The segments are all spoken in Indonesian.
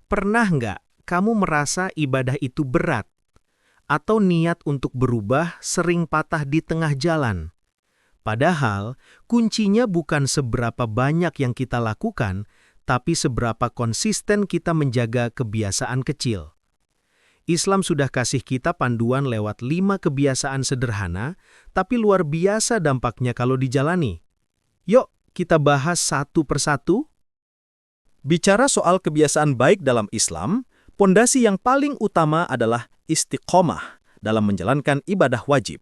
Pernah nggak kamu merasa ibadah itu berat? Atau niat untuk berubah sering patah di tengah jalan? Padahal, kuncinya bukan seberapa banyak yang kita lakukan, tapi seberapa konsisten kita menjaga kebiasaan kecil. Islam sudah kasih kita panduan lewat 5 kebiasaan sederhana, tapi luar biasa dampaknya kalau dijalani. Yuk, kita bahas satu persatu. Bicara soal kebiasaan baik dalam Islam, pondasi yang paling utama adalah istiqomah dalam menjalankan ibadah wajib.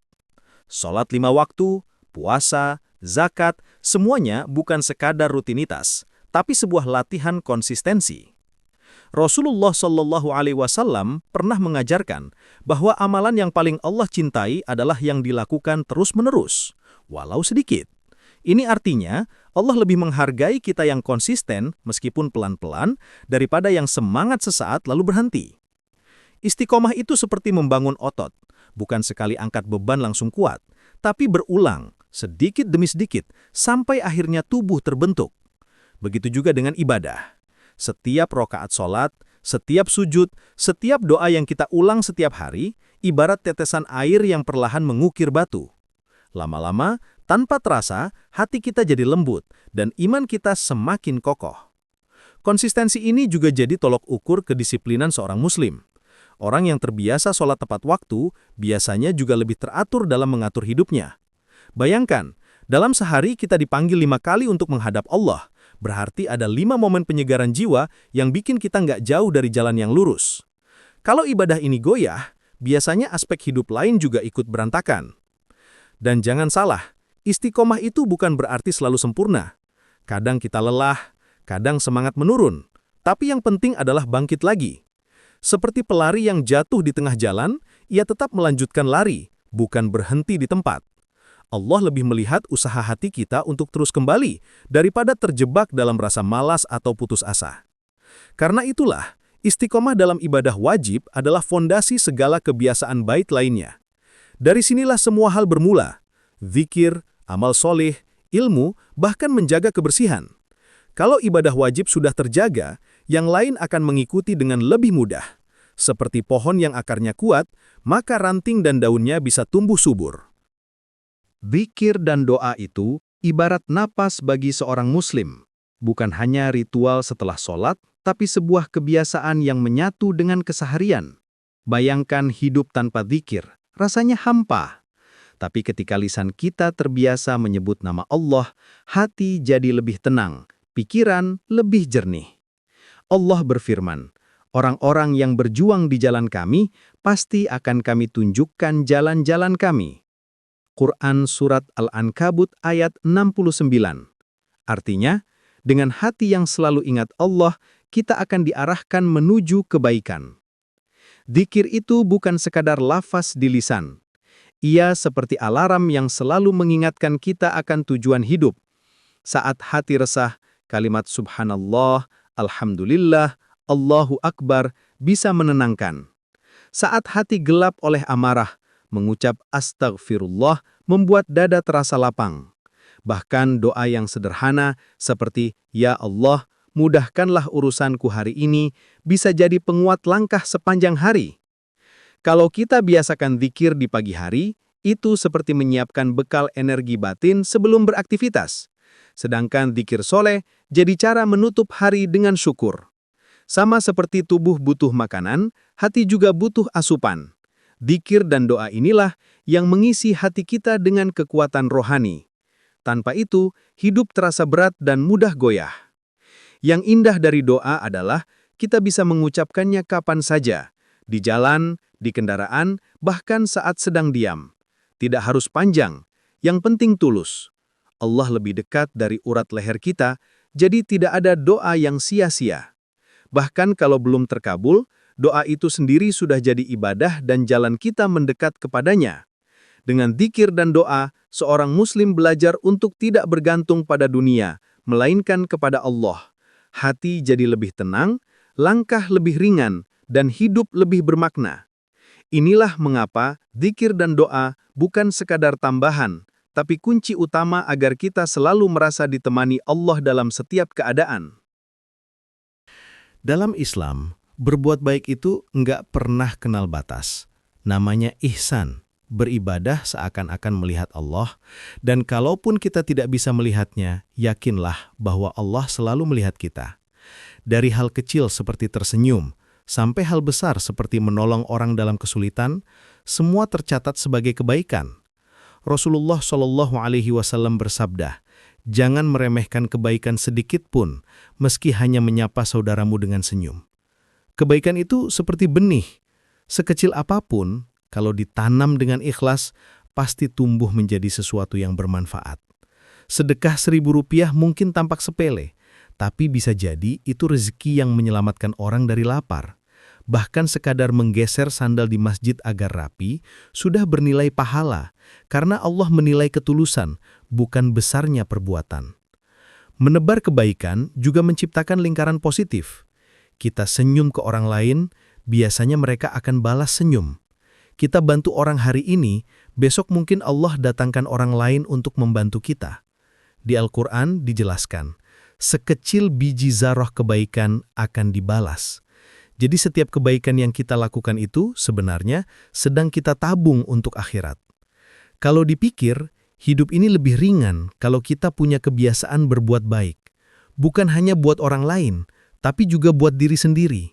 Sholat 5 waktu, puasa, zakat, semuanya bukan sekadar rutinitas, tapi sebuah latihan konsistensi. Rasulullah Shallallahu Alaihi Wasallam pernah mengajarkan bahwa amalan yang paling Allah cintai adalah yang dilakukan terus-menerus, walau sedikit. Ini artinya, Allah lebih menghargai kita yang konsisten meskipun pelan-pelan daripada yang semangat sesaat lalu berhenti. Istiqomah itu seperti membangun otot, bukan sekali angkat beban langsung kuat, tapi berulang, sedikit demi sedikit, sampai akhirnya tubuh terbentuk. Begitu juga dengan ibadah. Setiap rakaat sholat, setiap sujud, setiap doa yang kita ulang setiap hari, ibarat tetesan air yang perlahan mengukir batu. Lama-lama, tanpa terasa, hati kita jadi lembut dan iman kita semakin kokoh. Konsistensi ini juga jadi tolok ukur kedisiplinan seorang muslim. Orang yang terbiasa sholat tepat waktu biasanya juga lebih teratur dalam mengatur hidupnya. Bayangkan, dalam sehari kita dipanggil 5 kali untuk menghadap Allah. Berarti ada 5 momen penyegaran jiwa yang bikin kita nggak jauh dari jalan yang lurus. Kalau ibadah ini goyah, biasanya aspek hidup lain juga ikut berantakan. Dan jangan salah, istiqomah itu bukan berarti selalu sempurna. Kadang kita lelah, kadang semangat menurun. Tapi yang penting adalah bangkit lagi. Seperti pelari yang jatuh di tengah jalan, ia tetap melanjutkan lari, bukan berhenti di tempat. Allah lebih melihat usaha hati kita untuk terus kembali, daripada terjebak dalam rasa malas atau putus asa. Karena itulah, istiqomah dalam ibadah wajib adalah fondasi segala kebiasaan baik lainnya. Dari sinilah semua hal bermula. Zikir, amal soleh, ilmu, bahkan menjaga kebersihan. Kalau ibadah wajib sudah terjaga, yang lain akan mengikuti dengan lebih mudah. Seperti pohon yang akarnya kuat, maka ranting dan daunnya bisa tumbuh subur. Zikir dan doa itu ibarat napas bagi seorang muslim. Bukan hanya ritual setelah sholat, tapi sebuah kebiasaan yang menyatu dengan keseharian. Bayangkan hidup tanpa zikir. Rasanya hampa. Tapi ketika lisan kita terbiasa menyebut nama Allah, hati jadi lebih tenang, pikiran lebih jernih. Allah berfirman, orang-orang yang berjuang di jalan kami, pasti akan kami tunjukkan jalan-jalan kami. Quran Surat Al-Ankabut ayat 69. Artinya, dengan hati yang selalu ingat Allah, kita akan diarahkan menuju kebaikan. Dzikir itu bukan sekadar lafaz di lisan. Ia seperti alarm yang selalu mengingatkan kita akan tujuan hidup. Saat hati resah, kalimat subhanallah, alhamdulillah, Allahu Akbar bisa menenangkan. Saat hati gelap oleh amarah, mengucap astaghfirullah membuat dada terasa lapang. Bahkan doa yang sederhana seperti ya Allah, mudahkanlah urusanku hari ini, bisa jadi penguat langkah sepanjang hari. Kalau kita biasakan zikir di pagi hari, itu seperti menyiapkan bekal energi batin sebelum beraktivitas. Sedangkan zikir soleh jadi cara menutup hari dengan syukur. Sama seperti tubuh butuh makanan, hati juga butuh asupan. Zikir dan doa inilah yang mengisi hati kita dengan kekuatan rohani. Tanpa itu, hidup terasa berat dan mudah goyah. Yang indah dari doa adalah kita bisa mengucapkannya kapan saja, di jalan, di kendaraan, bahkan saat sedang diam. Tidak harus panjang, yang penting tulus. Allah lebih dekat dari urat leher kita, jadi tidak ada doa yang sia-sia. Bahkan kalau belum terkabul, doa itu sendiri sudah jadi ibadah dan jalan kita mendekat kepadanya. Dengan dzikir dan doa, seorang muslim belajar untuk tidak bergantung pada dunia, melainkan kepada Allah. Hati jadi lebih tenang, langkah lebih ringan, dan hidup lebih bermakna. Inilah mengapa dzikir dan doa bukan sekadar tambahan, tapi kunci utama agar kita selalu merasa ditemani Allah dalam setiap keadaan. Dalam Islam, berbuat baik itu nggak pernah kenal batas. Namanya ihsan, beribadah seakan-akan melihat Allah, dan kalaupun kita tidak bisa melihatnya, yakinlah bahwa Allah selalu melihat kita. Dari hal kecil seperti tersenyum, sampai hal besar seperti menolong orang dalam kesulitan, semua tercatat sebagai kebaikan. Rasulullah Shallallahu Alaihi Wasallam bersabda, jangan meremehkan kebaikan sedikit pun, meski hanya menyapa saudaramu dengan senyum. Kebaikan itu seperti benih. Sekecil apapun, kalau ditanam dengan ikhlas, pasti tumbuh menjadi sesuatu yang bermanfaat. Sedekah Rp1.000 mungkin tampak sepele, tapi bisa jadi itu rezeki yang menyelamatkan orang dari lapar. Bahkan sekadar menggeser sandal di masjid agar rapi, sudah bernilai pahala, karena Allah menilai ketulusan, bukan besarnya perbuatan. Menebar kebaikan juga menciptakan lingkaran positif. Kita senyum ke orang lain, biasanya mereka akan balas senyum. Kita bantu orang hari ini, besok mungkin Allah datangkan orang lain untuk membantu kita. Di Al-Quran dijelaskan, sekecil biji zarah kebaikan akan dibalas. Jadi setiap kebaikan yang kita lakukan itu sebenarnya sedang kita tabung untuk akhirat. Kalau dipikir, hidup ini lebih ringan kalau kita punya kebiasaan berbuat baik. Bukan hanya buat orang lain, tapi juga buat diri sendiri.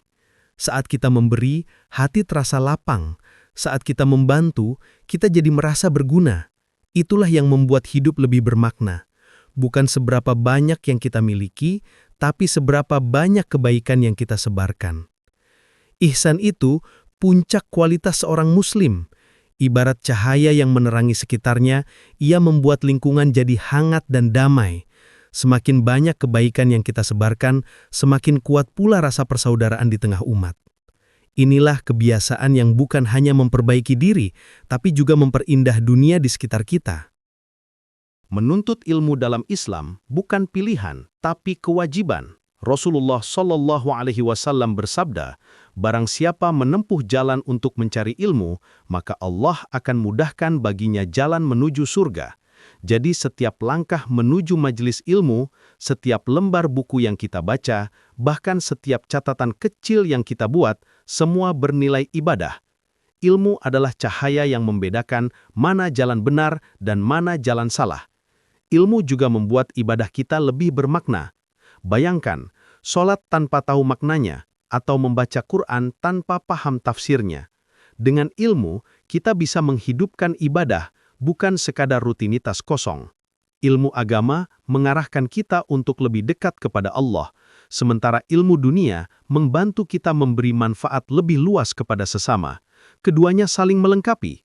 Saat kita memberi, hati terasa lapang. Saat kita membantu, kita jadi merasa berguna. Itulah yang membuat hidup lebih bermakna. Bukan seberapa banyak yang kita miliki, tapi seberapa banyak kebaikan yang kita sebarkan. Ihsan itu puncak kualitas seorang muslim. Ibarat cahaya yang menerangi sekitarnya, ia membuat lingkungan jadi hangat dan damai. Semakin banyak kebaikan yang kita sebarkan, semakin kuat pula rasa persaudaraan di tengah umat. Inilah kebiasaan yang bukan hanya memperbaiki diri, tapi juga memperindah dunia di sekitar kita. Menuntut ilmu dalam Islam bukan pilihan, tapi kewajiban. Rasulullah Shallallahu Alaihi Wasallam bersabda, barang siapa menempuh jalan untuk mencari ilmu, maka Allah akan mudahkan baginya jalan menuju surga. Jadi setiap langkah menuju majelis ilmu, setiap lembar buku yang kita baca, bahkan setiap catatan kecil yang kita buat, semua bernilai ibadah. Ilmu adalah cahaya yang membedakan mana jalan benar dan mana jalan salah. Ilmu juga membuat ibadah kita lebih bermakna. Bayangkan, sholat tanpa tahu maknanya, atau membaca Quran tanpa paham tafsirnya. Dengan ilmu, kita bisa menghidupkan ibadah, bukan sekadar rutinitas kosong. Ilmu agama mengarahkan kita untuk lebih dekat kepada Allah, sementara ilmu dunia membantu kita memberi manfaat lebih luas kepada sesama. Keduanya saling melengkapi.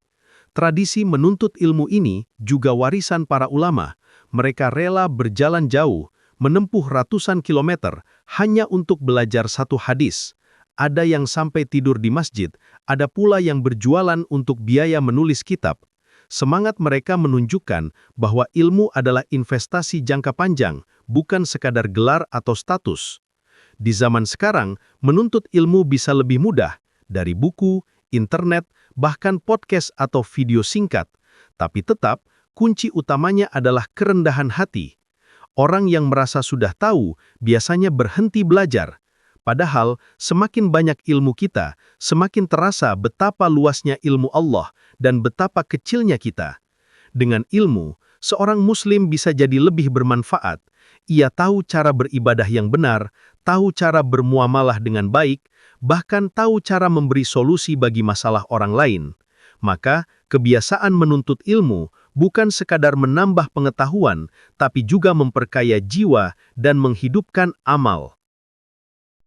Tradisi menuntut ilmu ini juga warisan para ulama. Mereka rela berjalan jauh, menempuh ratusan kilometer hanya untuk belajar satu hadis. Ada yang sampai tidur di masjid, ada pula yang berjualan untuk biaya menulis kitab. Semangat mereka menunjukkan bahwa ilmu adalah investasi jangka panjang, bukan sekadar gelar atau status. Di zaman sekarang, menuntut ilmu bisa lebih mudah, dari buku, internet, bahkan podcast atau video singkat. Tapi tetap, kunci utamanya adalah kerendahan hati. Orang yang merasa sudah tahu biasanya berhenti belajar. Padahal semakin banyak ilmu kita, semakin terasa betapa luasnya ilmu Allah dan betapa kecilnya kita. Dengan ilmu, seorang muslim bisa jadi lebih bermanfaat. Ia tahu cara beribadah yang benar, tahu cara bermuamalah dengan baik, bahkan tahu cara memberi solusi bagi masalah orang lain. Maka, kebiasaan menuntut ilmu bukan sekadar menambah pengetahuan, tapi juga memperkaya jiwa dan menghidupkan amal.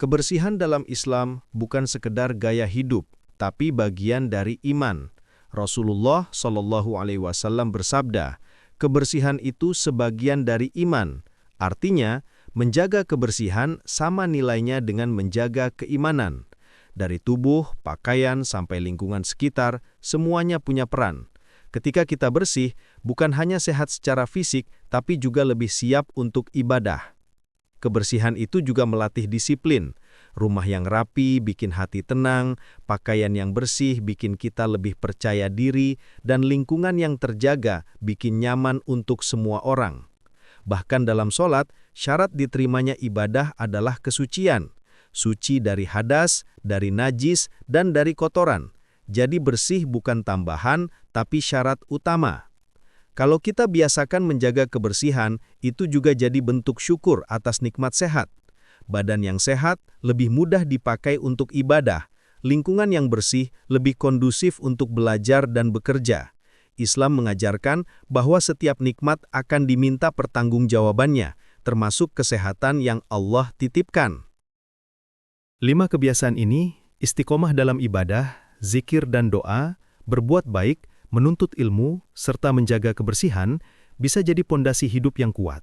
Kebersihan dalam Islam bukan sekedar gaya hidup, tapi bagian dari iman. Rasulullah Shallallahu Alaihi Wasallam bersabda, kebersihan itu sebagian dari iman. Artinya, menjaga kebersihan sama nilainya dengan menjaga keimanan. Dari tubuh, pakaian, sampai lingkungan sekitar, semuanya punya peran. Ketika kita bersih, bukan hanya sehat secara fisik, tapi juga lebih siap untuk ibadah. Kebersihan itu juga melatih disiplin. Rumah yang rapi bikin hati tenang, pakaian yang bersih bikin kita lebih percaya diri, dan lingkungan yang terjaga bikin nyaman untuk semua orang. Bahkan dalam sholat, syarat diterimanya ibadah adalah kesucian. suci dari hadas, dari najis, dan dari kotoran. Jadi bersih bukan tambahan, tapi syarat utama. Kalau kita biasakan menjaga kebersihan, itu juga jadi bentuk syukur atas nikmat sehat. Badan yang sehat lebih mudah dipakai untuk ibadah. Lingkungan yang bersih lebih kondusif untuk belajar dan bekerja. Islam mengajarkan bahwa setiap nikmat akan diminta pertanggungjawabannya, termasuk kesehatan yang Allah titipkan. 5 kebiasaan ini, istiqomah dalam ibadah, zikir dan doa, berbuat baik, menuntut ilmu, serta menjaga kebersihan, bisa jadi pondasi hidup yang kuat.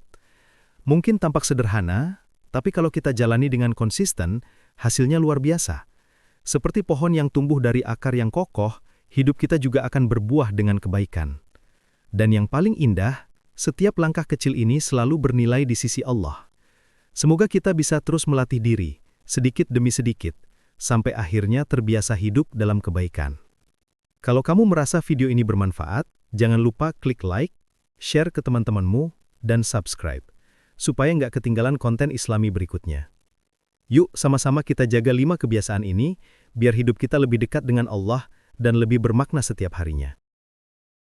Mungkin tampak sederhana, tapi kalau kita jalani dengan konsisten, hasilnya luar biasa. Seperti pohon yang tumbuh dari akar yang kokoh, hidup kita juga akan berbuah dengan kebaikan. Dan yang paling indah, setiap langkah kecil ini selalu bernilai di sisi Allah. Semoga kita bisa terus melatih diri, sedikit demi sedikit, sampai akhirnya terbiasa hidup dalam kebaikan. Kalau kamu merasa video ini bermanfaat, jangan lupa klik like, share ke teman-temanmu, dan subscribe, supaya nggak ketinggalan konten Islami berikutnya. Yuk sama-sama kita jaga 5 kebiasaan ini, biar hidup kita lebih dekat dengan Allah dan lebih bermakna setiap harinya.